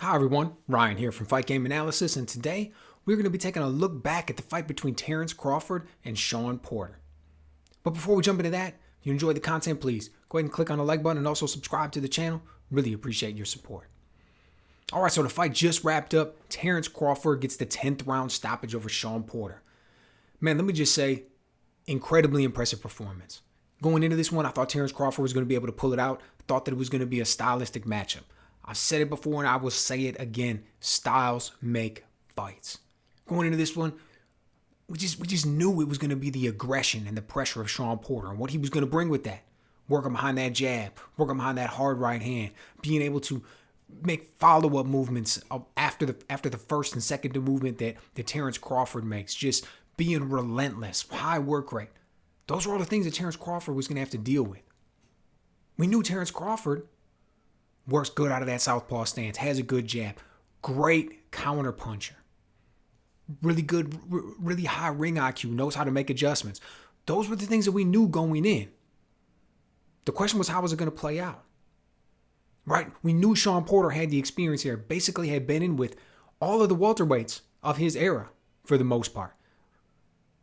Hi everyone, Ryan here from Fight Game Analysis, and today we're going to be taking a look back at the fight between Terence Crawford and Shawn Porter. But before we jump into that, if you enjoyed the content, please go ahead and click on the like button and also subscribe to the channel. Really appreciate your support. Alright, so the fight just wrapped up. Terence Crawford gets the 10th round stoppage over Shawn Porter. Man, let me just say, incredibly impressive performance. Going into this one, I thought Terence Crawford was going to be able to pull it out. I thought that it was going to be a stylistic matchup. I've said it before and I will say it again. Styles make fights. Going into this one, we just knew it was going to be the aggression and the pressure of Shawn Porter and what he was going to bring with that. Working behind that jab, working behind that hard right hand, being able to make follow-up movements after the first and second movement that Terence Crawford makes. Just being relentless, high work rate. Those were all the things that Terence Crawford was going to have to deal with. We knew Terence Crawford works good out of that southpaw stance, has a good jab, great counter puncher, really good, really high ring IQ, knows how to make adjustments. Those were the things that we knew going in. The question was, how was it going to play out? Right? We knew Shawn Porter had the experience here, basically had been in with all of the welterweights of his era for the most part.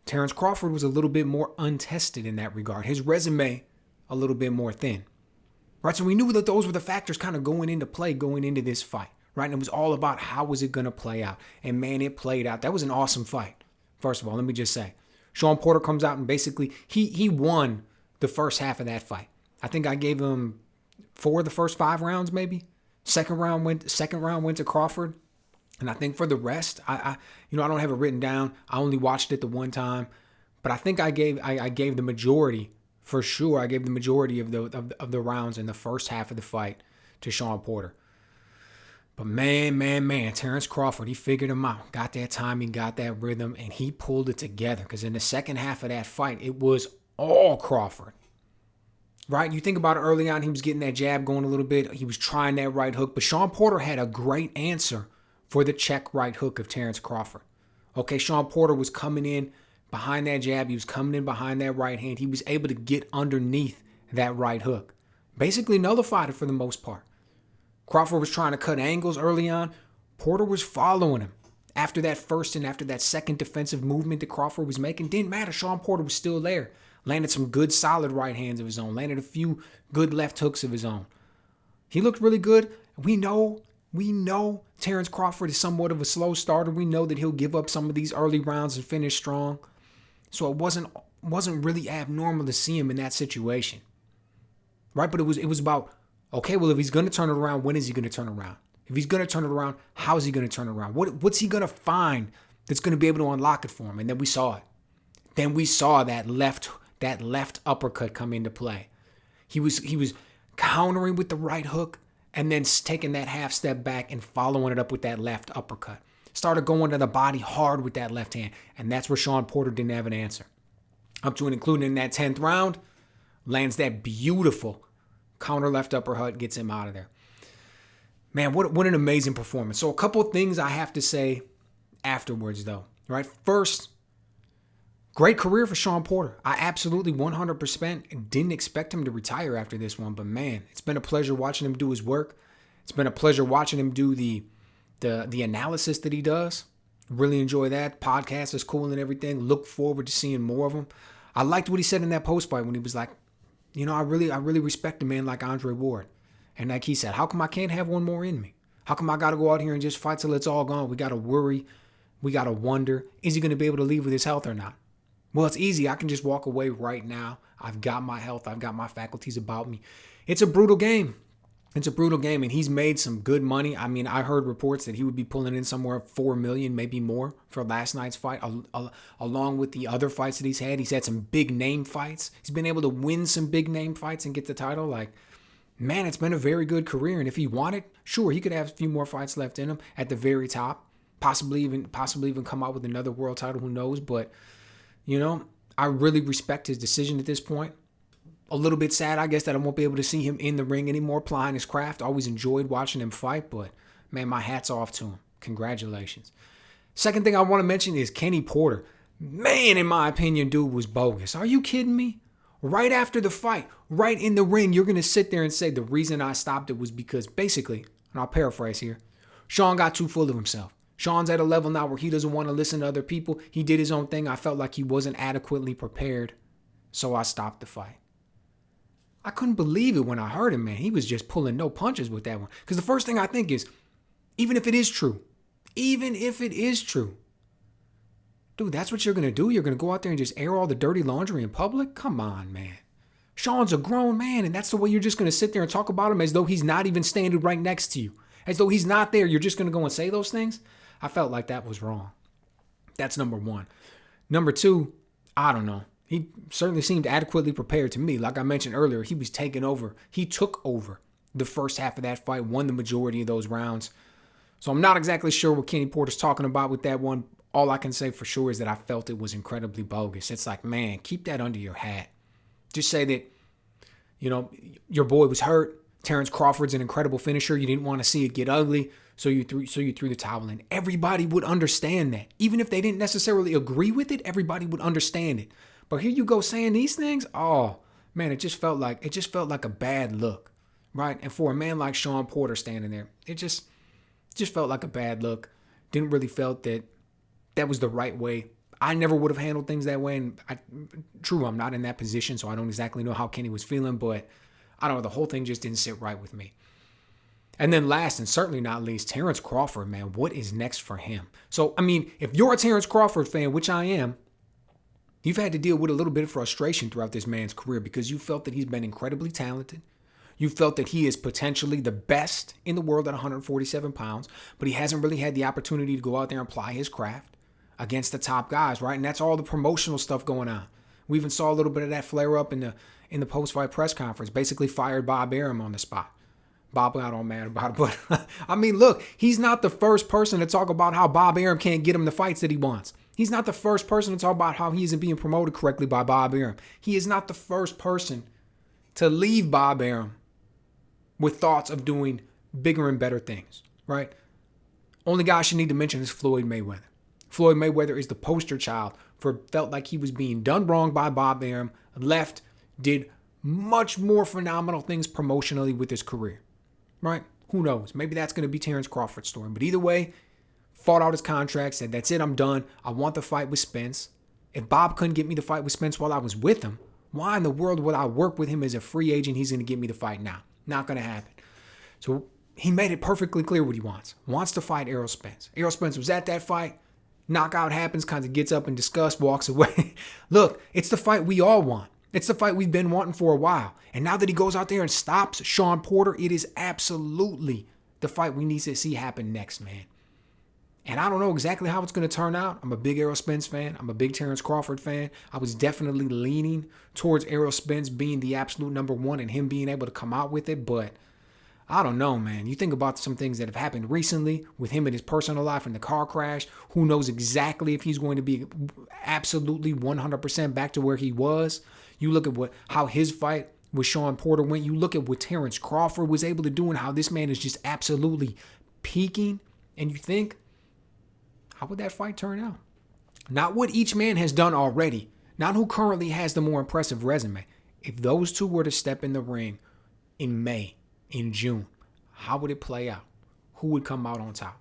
Terence Crawford was a little bit more untested in that regard. His resume, a little bit more thin. Right, so we knew that those were the factors kind of going into play, going into this fight, right? And it was all about how was it going to play out. And man, it played out. That was an awesome fight. First of all, let me just say, Shawn Porter comes out and basically he won the first half of that fight. I think I gave him 4 of the first 5 rounds, maybe. Second round went to Crawford, and I think for the rest, I don't have it written down. I only watched it the one time, but I think I gave the majority. For sure, I gave the majority of the rounds in the first half of the fight to Shawn Porter. But man, Terence Crawford, he figured him out. Got that timing, got that rhythm, and he pulled it together. Because in the second half of that fight, it was all Crawford. Right? You think about it early on, he was getting that jab going a little bit. He was trying that right hook. But Shawn Porter had a great answer for the check right hook of Terence Crawford. Okay, Shawn Porter was coming in behind that jab, he was coming in behind that right hand. He was able to get underneath that right hook. Basically nullified it for the most part. Crawford was trying to cut angles early on. Porter was following him. After that first and after that second defensive movement that Crawford was making, didn't matter. Shawn Porter was still there. Landed some good solid right hands of his own. Landed a few good left hooks of his own. He looked really good. We know Terence Crawford is somewhat of a slow starter. We know that he'll give up some of these early rounds and finish strong. So it wasn't really abnormal to see him in that situation, right? But it was about, okay, well, if he's going to turn it around, when is he going to turn it around? If he's going to turn it around, how is he going to turn it around? What's he going to find that's going to be able to unlock it for him? And then we saw it. Then we saw that left uppercut come into play. He was countering with the right hook and then taking that half step back and following it up with that left uppercut. Started going to the body hard with that left hand. And that's where Shawn Porter didn't have an answer. Up to and including in that 10th round, lands that beautiful counter left uppercut, gets him out of there. Man, what an amazing performance. So a couple of things I have to say afterwards, though. Right? First, great career for Shawn Porter. I absolutely 100% didn't expect him to retire after this one. But man, it's been a pleasure watching him do his work. It's been a pleasure watching him do the analysis that he does. Really enjoy that. Podcast is cool and everything. Look forward to seeing more of him. I liked what he said in that post fight when he was like, I really respect a man like Andre Ward. And like he said, how come I can't have one more in me? How come I got to go out here and just fight till it's all gone? We got to worry. We got to wonder, is he going to be able to leave with his health or not? Well, it's easy. I can just walk away right now. I've got my health. I've got my faculties about me. It's a brutal game. It's a brutal game, and he's made some good money. I mean, I heard reports that he would be pulling in somewhere $4 million, maybe more, for last night's fight, along with the other fights that he's had. He's had some big-name fights. He's been able to win some big-name fights and get the title. Like, man, it's been a very good career, and if he wanted, sure, he could have a few more fights left in him at the very top, possibly even come out with another world title, who knows, but, I really respect his decision at this point. A little bit sad, I guess, that I won't be able to see him in the ring anymore, plying his craft. Always enjoyed watching him fight, but man, my hat's off to him. Congratulations. Second thing I want to mention is Kenny Porter. Man, in my opinion, dude was bogus. Are you kidding me? Right after the fight, right in the ring, you're going to sit there and say the reason I stopped it was because basically, and I'll paraphrase here, Shawn got too full of himself. Shawn's at a level now where he doesn't want to listen to other people. He did his own thing. I felt like he wasn't adequately prepared, so I stopped the fight. I couldn't believe it when I heard him, man. He was just pulling no punches with that one. Because the first thing I think is, even if it is true, dude, that's what you're going to do? You're going to go out there and just air all the dirty laundry in public? Come on, man. Shawn's a grown man, and that's the way you're just going to sit there and talk about him as though he's not even standing right next to you. As though he's not there. You're just going to go and say those things? I felt like that was wrong. That's number one. Number two, I don't know. He certainly seemed adequately prepared to me. Like I mentioned earlier, he was taking over. He took over the first half of that fight, won the majority of those rounds. So I'm not exactly sure what Kenny Porter's talking about with that one. All I can say for sure is that I felt it was incredibly bogus. It's like, man, keep that under your hat. Just say that, your boy was hurt. Terence Crawford's an incredible finisher. You didn't want to see it get ugly, so you threw the towel in. Everybody would understand that. Even if they didn't necessarily agree with it, everybody would understand it. But here you go saying these things. Oh, man, it just felt like a bad look, right? And for a man like Shawn Porter standing there, it just felt like a bad look. Didn't really felt that was the right way. I never would have handled things that way. And I'm not in that position, so I don't exactly know how Kenny was feeling, but I don't know, the whole thing just didn't sit right with me. And then last and certainly not least, Terence Crawford, man, what is next for him? So, I mean, if you're a Terence Crawford fan, which I am, you've had to deal with a little bit of frustration throughout this man's career because you felt that he's been incredibly talented. You felt that he is potentially the best in the world at 147 pounds, but he hasn't really had the opportunity to go out there and apply his craft against the top guys, right? And that's all the promotional stuff going on. We even saw a little bit of that flare up in the post-fight press conference, basically fired Bob Arum on the spot. Bob got all mad about it, but I mean, look, he's not the first person to talk about how Bob Arum can't get him the fights that he wants. He's not the first person to talk about how he isn't being promoted correctly by Bob Arum. He is not the first person to leave Bob Arum with thoughts of doing bigger and better things, right? Only guy I should need to mention is Floyd Mayweather. Floyd Mayweather is the poster child for felt like he was being done wrong by Bob Arum, left, did much more phenomenal things promotionally with his career, right? Who knows? Maybe that's going to be Terence Crawford's story. But either way, fought out his contract, said, that's it, I'm done. I want the fight with Spence. If Bob couldn't get me the fight with Spence while I was with him, why in the world would I work with him as a free agent? He's going to get me the fight now. Not going to happen. So he made it perfectly clear what he wants. Wants to fight Errol Spence. Errol Spence was at that fight. Knockout happens, kind of gets up in disgust, walks away. Look, it's the fight we all want. It's the fight we've been wanting for a while. And now that he goes out there and stops Shawn Porter, it is absolutely the fight we need to see happen next, man. And I don't know exactly how it's going to turn out. I'm a big Errol Spence fan. I'm a big Terence Crawford fan. I was definitely leaning towards Errol Spence being the absolute number one and him being able to come out with it. But I don't know, man. You think about some things that have happened recently with him in his personal life and the car crash. Who knows exactly if he's going to be absolutely 100% back to where he was. You look at how his fight with Shawn Porter went. You look at what Terence Crawford was able to do and how this man is just absolutely peaking. And you think, how would that fight turn out? Not what each man has done already. Not who currently has the more impressive resume. If those two were to step in the ring in May, in June, how would it play out? Who would come out on top?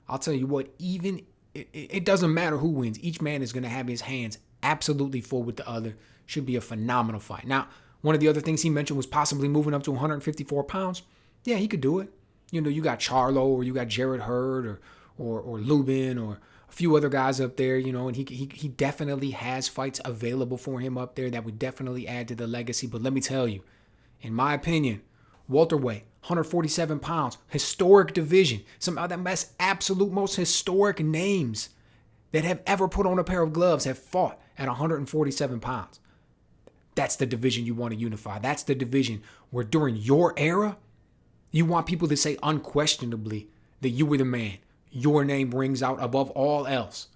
I'll tell you what, it doesn't matter who wins. Each man is going to have his hands absolutely full with the other. Should be a phenomenal fight. Now, one of the other things he mentioned was possibly moving up to 154 pounds. Yeah, he could do it. You got Charlo or you got Jarrett Hurd or Lubin or a few other guys up there, and he definitely has fights available for him up there that would definitely add to the legacy. But let me tell you, in my opinion, welterweight, 147 pounds, historic division, some of the absolute most historic names that have ever put on a pair of gloves have fought at 147 pounds. That's the division you want to unify. That's the division where during your era, you want people to say unquestionably that you were the man. Your name rings out above all else.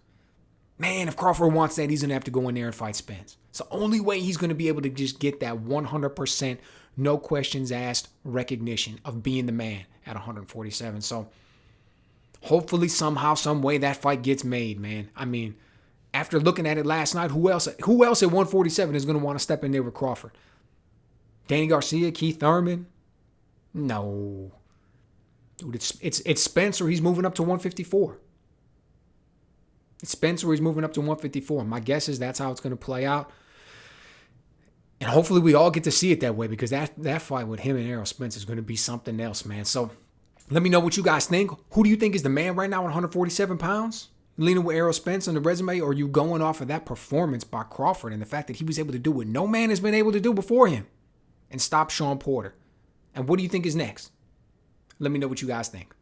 Man, if Crawford wants that, he's going to have to go in there and fight Spence. It's the only way he's going to be able to just get that 100%, no questions asked recognition of being the man at 147. So hopefully somehow, some way that fight gets made, man. I mean, after looking at it last night, who else at 147 is going to want to step in there with Crawford? Danny Garcia, Keith Thurman? No. Dude, it's Spence or he's moving up to 154. It's Spence or he's moving up to 154. My guess is that's how it's going to play out. And hopefully we all get to see it that way, because that fight with him and Errol Spence is going to be something else, man. So let me know what you guys think. Who do you think is the man right now at 147 pounds? Leaning with Errol Spence on the resume, or are you going off of that performance by Crawford and the fact that he was able to do what no man has been able to do before him and stop Shawn Porter? And what do you think is next? Let me know what you guys think.